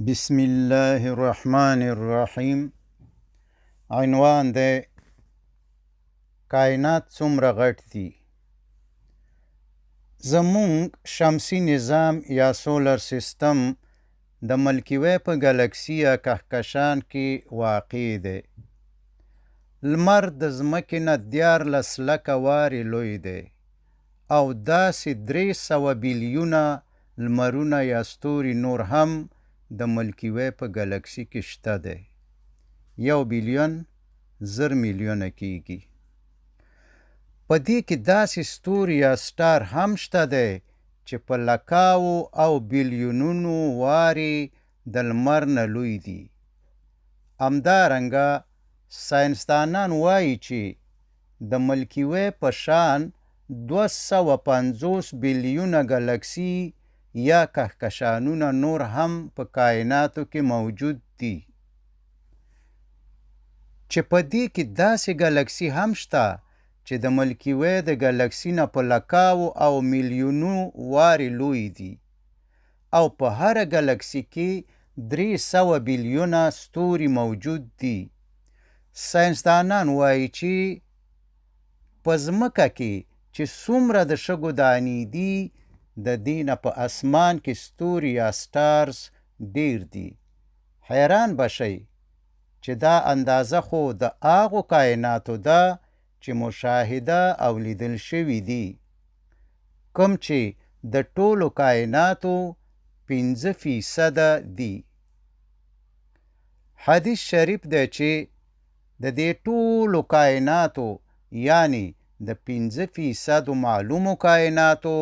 بسم الله الرحمن الرحیم. عنوان دی کائنات څومره غټ دي. زمونږ شمسی نظام یا سولر سیستم د ملکی وی په ګلکسي یا کهکشان کې واقع دی. لمر د ځمکې نه 14 لکه وارې لوی دی او داسې 300 بیلیونه لمرونه یا ستوري نور هم د ملکی وی په ګلکسي کې شته دی. 1 بیلیون 1000 میلیونه کیږي. په دې کې داسې ستوري یا سټار هم شته دی چې په لکاو او بیلیونونو وارې د لمر نه لوی دي. همدارنګه ساینسدانان وایي چې د ملکی وی په شان 250 بیلیونه ګلکسي یا کهکشانونه نور هم په کائناتو کې موجود دي چې په دې کې داسې ګلکسي هم شته چې د ملکی وی د ګلکسي نه په لکاو او میلیونو وارې لوی دي او په هره ګلکسي کې 300 بیلیونه ستوري موجود دي. ساینسدانان وایي چې په ځمکه کې چې څومره د شګو دانې دي د دې نه په اسمان کې ستوري یا سټارز ډیر دي. حیران بشئ چې دا اندازه خو د هغو کائناتو ده چې مشاهده او لیدل شوي دي، کوم چې د ټولو کائناتو 5% دي. حدیث شریف دی چې د دې ټولو کائناتو یعنی د 5% معلومو کائناتو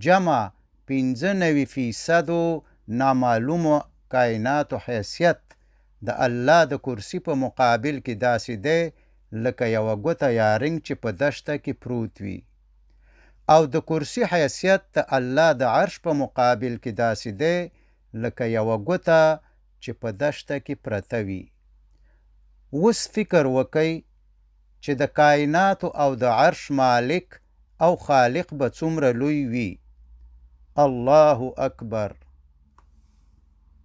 جمع 95% نامعلومو کائناتو حیثیت د الله د کرسی په مقابل کې داسې دی لکه یوه ګوته یا رنګ چې په دشته کې پروت وي، او د کرسی حیثیت د الله د عرش په مقابل کې داسې دی لکه یوه ګوته چې په دشته کې پرته وي. اوس فکر وکئ چې د کائناتو او د عرش مالک او خالق به څومره لوی وي. الله اکبر.